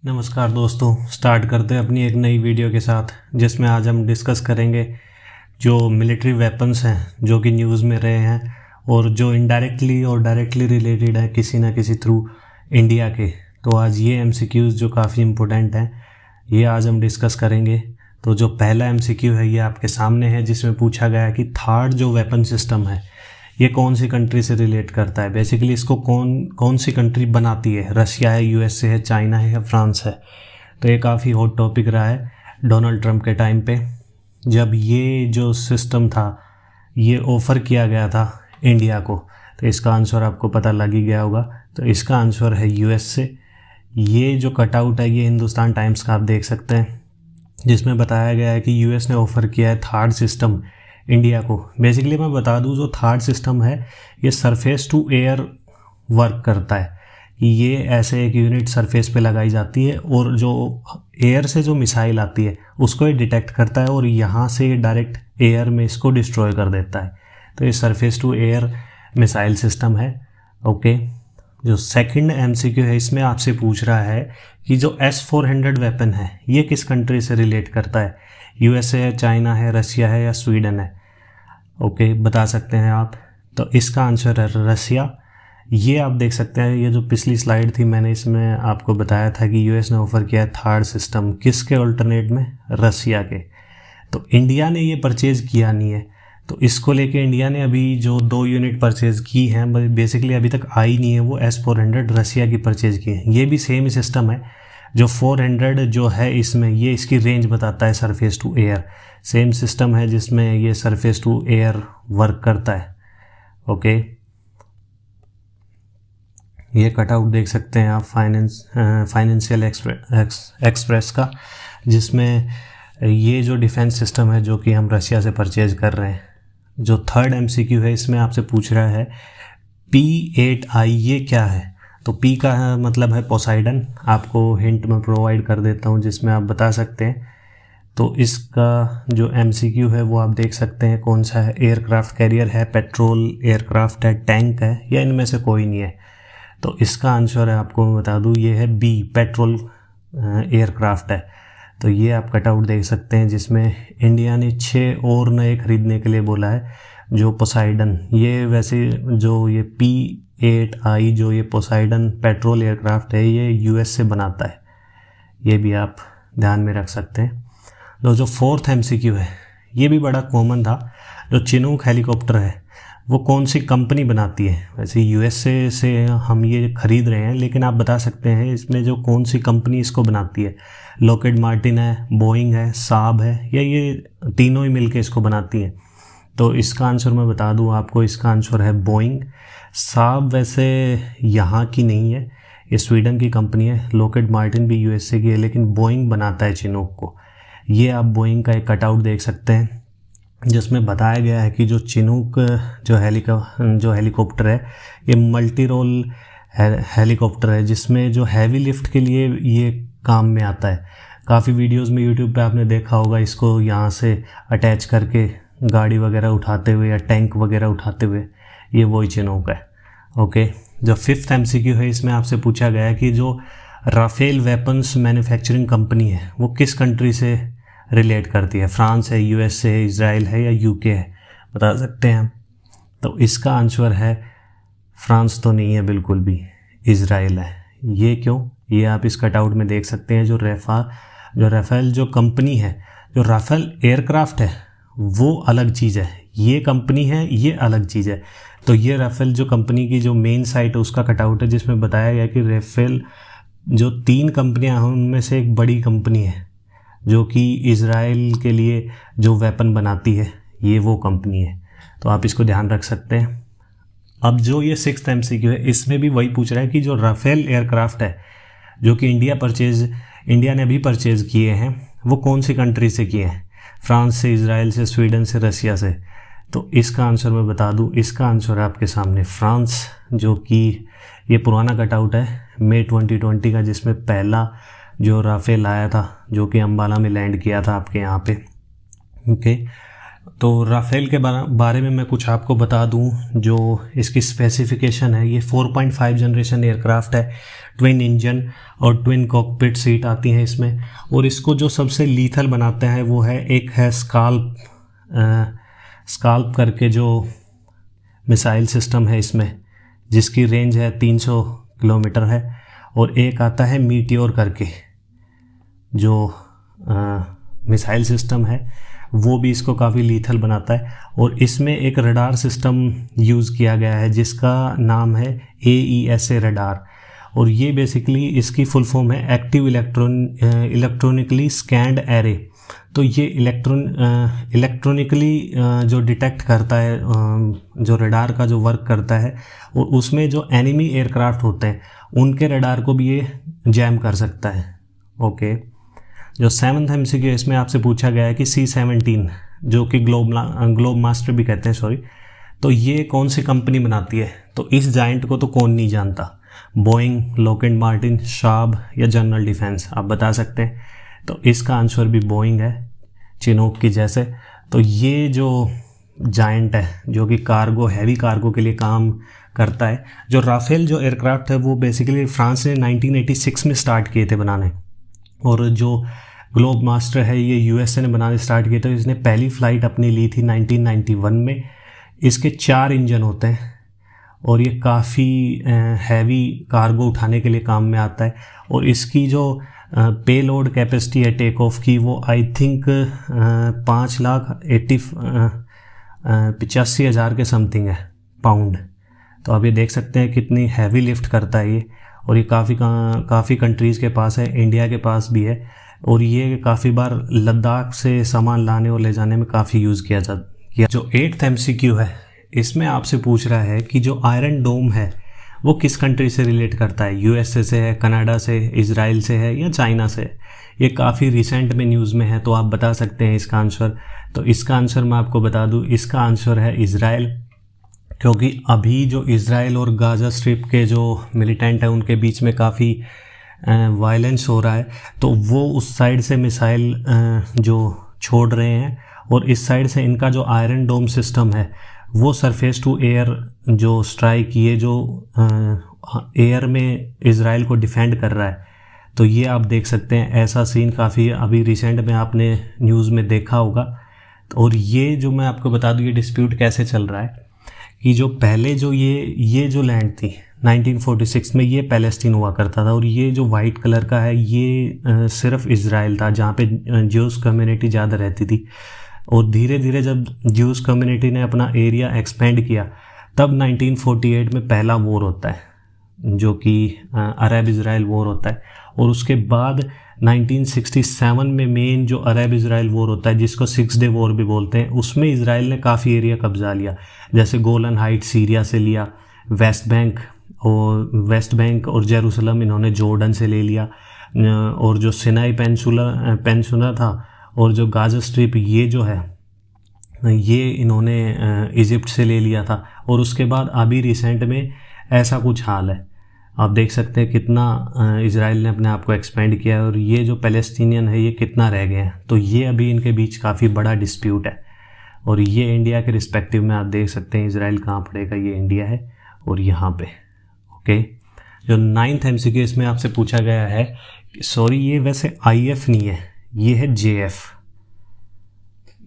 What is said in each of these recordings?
नमस्कार दोस्तों, स्टार्ट करते हैं अपनी एक नई वीडियो के साथ, जिसमें आज हम डिस्कस करेंगे जो मिलिट्री वेपन्स हैं जो कि न्यूज़ में रहे हैं और जो इनडायरेक्टली और डायरेक्टली रिलेटेड है किसी ना किसी थ्रू इंडिया के। तो आज ये एमसीक्यूज़ जो काफ़ी इम्पोर्टेंट हैं ये आज हम डिस्कस करेंगे। तो जो पहला एमसीक्यू है ये आपके सामने है, जिसमें पूछा गया है कि थार्ड जो वेपन सिस्टम है ये कौन सी कंट्री से रिलेट करता है। बेसिकली इसको कौन सी कंट्री बनाती है, रशिया है, यूएसए है, चाइना है या फ्रांस है। तो ये काफ़ी हॉट टॉपिक रहा है डोनाल्ड ट्रंप के टाइम पे, जब ये जो सिस्टम था ये ऑफ़र किया गया था इंडिया को। तो इसका आंसर आपको पता लग ही गया होगा। तो इसका आंसर है यूएसए। ये जो कटआउट है ये हिंदुस्तान टाइम्स का आप देख सकते हैं, जिसमें बताया गया है कि यूएस ने ऑफ़र किया है थर्ड सिस्टम इंडिया को। बेसिकली मैं बता दूं, जो थर्ड सिस्टम है ये सरफेस टू एयर वर्क करता है कि ये ऐसे एक यूनिट सरफेस पे लगाई जाती है और जो एयर से जो मिसाइल आती है उसको ये डिटेक्ट करता है और यहाँ से डायरेक्ट एयर में इसको डिस्ट्रॉय कर देता है। तो ये surface to air missile system है। ओके, जो सेकंड एमसीक्यू है इसमें आपसे पूछ रहा है कि जो S-400 वेपन है ये किस कंट्री से रिलेट करता है, यूएसए है, चाइना है, रशिया है या स्वीडन है। ओके, बता सकते हैं आप। तो इसका आंसर है रशिया। ये आप देख सकते हैं, ये जो पिछली स्लाइड थी मैंने इसमें आपको बताया था कि यूएस ने ऑफ़र किया है थर्ड सिस्टम किसके अल्टरनेट में, रशिया के। तो इंडिया ने ये परचेज़ किया नहीं है, तो इसको लेके इंडिया ने अभी जो 2 यूनिट परचेज़ की हैं बेसिकली अभी तक आई नहीं है, वो S-400 रशिया की परचेज़ की है। ये भी सेम ही सिस्टम है, जो 400 जो है इसमें ये इसकी रेंज बताता है surface to air. Same system है जिसमें ये सरफेस टू एयर वर्क करता है। ओके, ये कटआउट देख सकते हैं आप फाइनेंशियल एक्सप्रेस का, जिसमें ये जो डिफेंस सिस्टम है जो कि हम रशिया से परचेज कर रहे हैं। जो थर्ड एमसीक्यू है इसमें आपसे पूछ रहा है P8I ये क्या है। तो P का मतलब है पोसाइडन, आपको हिंट में प्रोवाइड कर देता हूँ जिसमें आप बता सकते हैं। तो इसका जो एमसीक्यू है वो आप देख सकते हैं कौन सा है, एयरक्राफ्ट कैरियर है, पेट्रोल एयरक्राफ्ट है, टैंक है या इनमें से कोई नहीं है। तो इसका आंसर है, आपको मैं बता दूँ, ये है B, पेट्रोल एयरक्राफ्ट है। तो ये आप कटआउट देख सकते हैं जिसमें इंडिया ने 6 और नए खरीदने के लिए बोला है, जो पोसाइडन। ये वैसे जो ये P8I जो ये पोसाइडन पेट्रोल एयरक्राफ्ट है ये यूएस से बनाता है, ये भी आप ध्यान में रख सकते हैं। तो जो फोर्थ एमसीक्यू है ये भी बड़ा कॉमन था, जो चिनूक हेलीकॉप्टर है वो कौन सी कंपनी बनाती है। वैसे यूएसए से हम ये खरीद रहे हैं, लेकिन आप बता सकते हैं इसमें जो कौन सी कंपनी इसको बनाती है। लॉकहीड मार्टिन है, बोइंग है, साब है या ये तीनों ही मिलके इसको बनाती हैं। तो इसका आंसर मैं बता दूं आपको, इसका आंसर है बोइंग। साब वैसे यहाँ की नहीं है, ये स्वीडन की कंपनी है। लॉकहीड मार्टिन भी यूएसए की है, लेकिन बोइंग बनाता है चिनूक को। ये आप बोइंग का एक कटआउट देख सकते हैं जिसमें बताया गया है कि जो चिनूक जो हेलीकॉप्टर है ये मल्टी रोल हेलीकॉप्टर है, जिसमें जो हैवी लिफ्ट के लिए ये काम में आता है। काफ़ी वीडियोस में यूट्यूब पे आपने देखा होगा इसको यहाँ से अटैच करके गाड़ी वगैरह उठाते हुए या टैंक वगैरह उठाते हुए, ये वही चिनूक है। ओके, जो फिफ्थ एमसीक्यू है इसमें आपसे पूछा गया है कि जो राफेल वेपन्स मैन्युफैक्चरिंग कंपनी है वो किस कंट्री से रिलेट करती है, फ्रांस है, यूएसए है, इजराइल है या यूके है, बता सकते हैं। तो इसका आंसर है फ्रांस तो नहीं है बिल्कुल भी, इजराइल है। ये क्यों, ये आप इस कटआउट में देख सकते हैं। जो राफेल जो कंपनी है, जो राफेल एयरक्राफ्ट है वो अलग चीज़ है, ये कंपनी है ये अलग चीज़ है। तो ये राफेल जो कंपनी की जो मेन साइट है उसका कटआउट है, जिसमें बताया गया कि राफेल जो 3 कंपनियां हैं उनमें से एक बड़ी कंपनी है जो कि इजराइल के लिए जो वेपन बनाती है, ये वो कंपनी है। तो आप इसको ध्यान रख सकते हैं। अब जो ये 6th एमसीक्यू है इसमें भी वही पूछ रहा है कि जो राफेल एयरक्राफ्ट है जो कि इंडिया ने अभी परचेज़ किए हैं वो कौन सी कंट्री से किए हैं, फ्रांस से, इजराइल से, स्वीडन से, रशिया से। तो इसका आंसर मैं बता दूं, इसका आंसर है आपके सामने फ्रांस, जो कि ये पुराना कटआउट है मई 2020 का, जिसमें पहला जो राफेल आया था जो कि अंबाला में लैंड किया था आपके यहाँ पे। ओके, तो राफेल के बारे में मैं कुछ आपको बता दूं। जो इसकी स्पेसिफिकेशन है, ये 4.5 जनरेशन एयरक्राफ्ट है, ट्विन इंजन और ट्विन कॉकपिट सीट आती हैं इसमें। और इसको जो सबसे लीथल बनाते हैं वो है, एक है स्काल्प करके जो मिसाइल सिस्टम है इसमें, जिसकी रेंज है 300 किलोमीटर है। और एक आता है मीटियोर करके जो मिसाइल सिस्टम है, वो भी इसको काफ़ी लीथल बनाता है। और इसमें एक रडार सिस्टम यूज़ किया गया है जिसका नाम है AESA रडार। और ये बेसिकली इसकी फुल फॉर्म है एक्टिव इलेक्ट्रॉनिकली स्कैन्ड एरे। तो ये इलेक्ट्रॉनिकली जो डिटेक्ट करता है, जो रडार का जो वर्क करता है, और उसमें जो एनिमी एयरक्राफ्ट होते हैं उनके रडार को भी ये जैम कर सकता है। ओके, जो 7th MCQ इसमें आपसे पूछा गया है कि C-17, जो कि ग्लोब मास्टर भी कहते हैं, सॉरी, तो ये कौन सी कंपनी बनाती है? तो इस जायंट को तो कौन नहीं जानता, बोइंग, लॉकहीड मार्टिन, शाब या जनरल डिफेंस, आप बता सकते हैं। तो इसका आंसर भी बोइंग है, चिनोक की जैसे। तो ये जो जायंट है जो कि हैवी कार्गो के लिए काम करता है। जो राफेल जो एयरक्राफ्ट है वो बेसिकली फ्रांस ने 1986 में स्टार्ट किए थे बनाने, और जो ग्लोब मास्टर है ये USA ने बनाने स्टार्ट किए थे। इसने पहली फ़्लाइट अपनी ली थी 1991 में। इसके 4 इंजन होते हैं और ये काफ़ी हैवी कार्गो उठाने के लिए काम में आता है। और इसकी जो पे लोड कैपेसिटी है टेक ऑफ की, वो आई थिंक 5,85,000 के समथिंग है पाउंड। तो आप ये देख सकते हैं कितनी हैवी लिफ्ट करता है ये। और ये काफ़ी कंट्रीज़ के पास है, इंडिया के पास भी है। और ये काफ़ी बार लद्दाख से सामान लाने और ले जाने में काफ़ी यूज़ किया। जो 8th MCQ है इसमें आपसे पूछ रहा है कि जो आयरन डोम है वो किस कंट्री से रिलेट करता है, USA से है, कनाडा से, इजराइल से है या चाइना से। ये काफ़ी रिसेंट में न्यूज़ में है, तो आप बता सकते हैं इसका आंसर। तो इसका आंसर मैं आपको बता दूं, इसका आंसर है इजराइल। क्योंकि अभी जो इजराइल और गाज़ा स्ट्रिप के जो मिलिटेंट है उनके बीच में काफ़ी वायलेंस हो रहा है, तो वो उस साइड से मिसाइल जो छोड़ रहे हैं, और इस साइड से इनका जो आयरन डोम सिस्टम है वो सरफेस टू एयर जो स्ट्राइक, ये जो एयर में इजराइल को डिफेंड कर रहा है। तो ये आप देख सकते हैं, ऐसा सीन काफ़ी अभी रिसेंट में आपने न्यूज़ में देखा होगा। और ये जो मैं आपको बता दूँ ये डिस्प्यूट कैसे चल रहा है कि जो पहले जो ये जो लैंड थी 1946 में, ये पैलेस्टीन हुआ करता था। और ये जो वाइट कलर का है ये सिर्फ इजराइल था, जहाँ पे ज्यूस कम्युनिटी ज़्यादा रहती थी। और धीरे धीरे जब ज्यूस कम्युनिटी ने अपना एरिया एक्सपेंड किया, तब 1948 में पहला वॉर होता है जो कि अरब इजराइल वॉर होता है। और उसके बाद 1967 में मेन जो अरब इजराइल वॉर होता है, जिसको 6 डे वॉर भी बोलते हैं, उसमें इजराइल ने काफ़ी एरिया कब्जा लिया। जैसे गोलन हाइट सीरिया से लिया, वेस्ट बैंक और जेरूसलम इन्होंने जॉर्डन से ले लिया, और जो सिनाई पेनिनसुला था और जो गाज़ा स्ट्रिप ये जो है ये इन्होंने इजिप्ट से ले लिया था। और उसके बाद अभी रिसेंट में ऐसा कुछ हाल है, आप देख सकते हैं कितना इजराइल ने अपने आप को एक्सपेंड किया है। और ये जो पैलेस्टीनियन है ये कितना रह गए हैं, तो ये अभी इनके बीच काफ़ी बड़ा डिस्प्यूट है। और ये इंडिया के रिस्पेक्टिव में आप देख सकते हैं इजराइल कहाँ पड़ेगा, ये इंडिया है और यहाँ पे। ओके, जो 9th MCQ इसमें आपसे पूछा गया है, सॉरी ये वैसे IF नहीं है, ये है JF।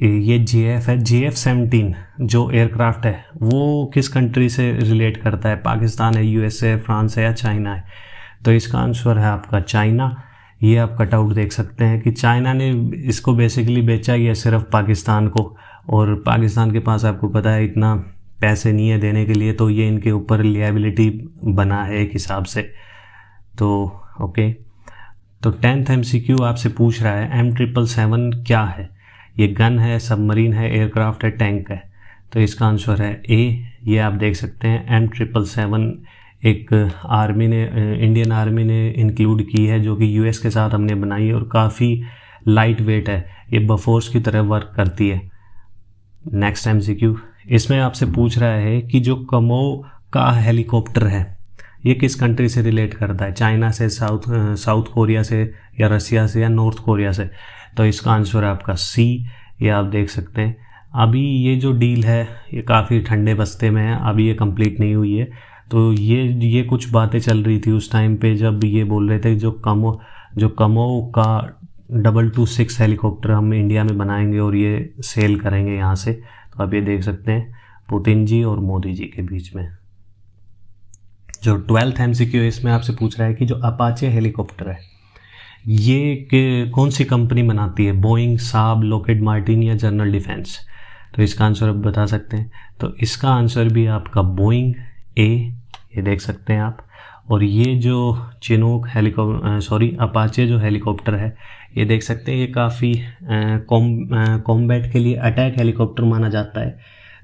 ये JF है। JF-17 जो एयरक्राफ्ट है वो किस कंट्री से रिलेट करता है? पाकिस्तान है, USA है, फ्रांस है या चाइना है? तो इसका आंसर है आपका चाइना। ये आप कटआउट देख सकते हैं कि चाइना ने इसको बेसिकली बेचा ही है सिर्फ पाकिस्तान को, और पाकिस्तान के पास आपको पता है इतना पैसे नहीं है देने के लिए, तो ये इनके ऊपर लिएबिलिटी बना है एक हिसाब से। तो ओके, तो 10th MCQ आपसे पूछ रहा है M777 क्या है? ये गन है, सबमरीन है, एयरक्राफ्ट है, टैंक है? तो इसका आंसर है A। ये आप देख सकते हैं M777 एक इंडियन आर्मी ने इंक्लूड की है, जो कि US के साथ हमने बनाई है, और काफ़ी लाइट वेट है, ये बफोर्स की तरह वर्क करती है। नेक्स्ट MCQ इसमें आपसे पूछ रहा है कि जो कमो का हेलीकॉप्टर है ये किस कंट्री से रिलेट करता है? चाइना से, साउथ कोरिया से, या रसिया से, या नॉर्थ कोरिया से? तो इसका आंसर है आपका C। ये आप देख सकते हैं अभी ये जो डील है ये काफ़ी ठंडे बस्ते में है, अभी ये कंप्लीट नहीं हुई है। तो ये कुछ बातें चल रही थी उस टाइम पे जब ये बोल रहे थे जो कमो का 226 हेलीकॉप्टर हम इंडिया में बनाएंगे और ये सेल करेंगे यहाँ से। तो आप ये देख सकते हैं पुतिन जी और मोदी जी के बीच में। जो 12th MCQ इसमें आपसे पूछ रहा है कि जो अपाचे हेलीकॉप्टर है ये कौन सी कंपनी बनाती है, बोइंग, साब, लॉकहीड मार्टिन या जनरल डिफेंस। तो इसका आंसर आप बता सकते हैं। तो इसका आंसर भी आपका बोइंग ए, ये देख सकते हैं आप। और ये जो चिनूक अपाचे जो हेलीकॉप्टर है ये देख सकते हैं, ये काफ़ी कॉम्बैट के लिए अटैक हेलीकॉप्टर माना जाता है,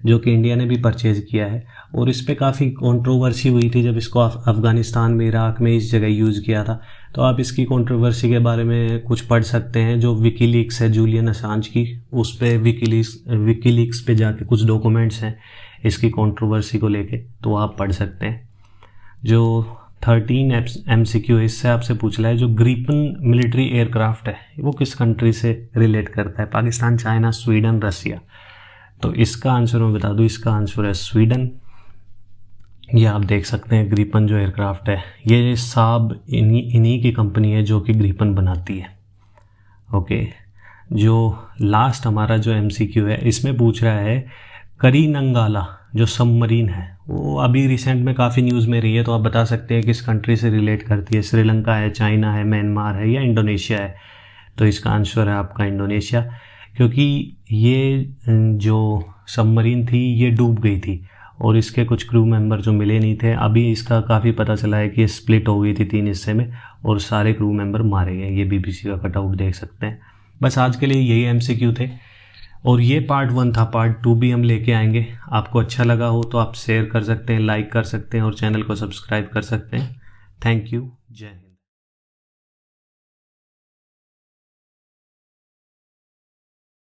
जो कि इंडिया ने भी परचेज़ किया है। और इस पे काफ़ी कंट्रोवर्सी हुई थी जब इसको अफ़गानिस्तान में, इराक में इस जगह यूज़ किया था। तो आप इसकी कंट्रोवर्सी के बारे में कुछ पढ़ सकते हैं। जो विकीलीक्स है जूलियन असांज की, उस पे विकीलीक्स पे जाके कुछ डॉक्यूमेंट्स हैं इसकी कंट्रोवर्सी को लेके, तो आप पढ़ सकते हैं। जो 13 MCQ इससे आपसे पूछ रहा है जो ग्रीपन मिलिट्री एयरक्राफ्ट है वो किस कंट्री से रिलेट करता है, पाकिस्तान, चाइना, स्वीडन, रसिया। तो इसका आंसर मैं बता दूं, इसका आंसर है स्वीडन। ये आप देख सकते हैं ग्रीपन जो एयरक्राफ्ट है ये साब इन्हीं की कंपनी है जो कि ग्रीपन बनाती है। ओके, जो लास्ट हमारा जो MCQ है इसमें पूछ रहा है करीनंगाला जो सबमरीन है वो अभी रिसेंट में काफ़ी न्यूज़ में रही है। तो आप बता सकते हैं किस कंट्री से रिलेट करती है, श्रीलंका है, चाइना है, म्यांमार है या इंडोनेशिया है। तो इसका आंसर है आपका इंडोनेशिया, क्योंकि ये जो सबमरीन थी ये डूब गई थी और इसके कुछ क्रू मेंबर जो मिले नहीं थे। अभी इसका काफ़ी पता चला है कि ये स्प्लिट हो गई थी 3 हिस्से में और सारे क्रू मेंबर मारे गए। ये BBC का कटआउट देख सकते हैं। बस आज के लिए यही MCQ थे और ये पार्ट 1 था। पार्ट 2 भी हम लेके आएंगे। आपको अच्छा लगा हो तो आप शेयर कर सकते हैं, लाइक कर सकते हैं और चैनल को सब्सक्राइब कर सकते हैं। Thank you. जय हिंद।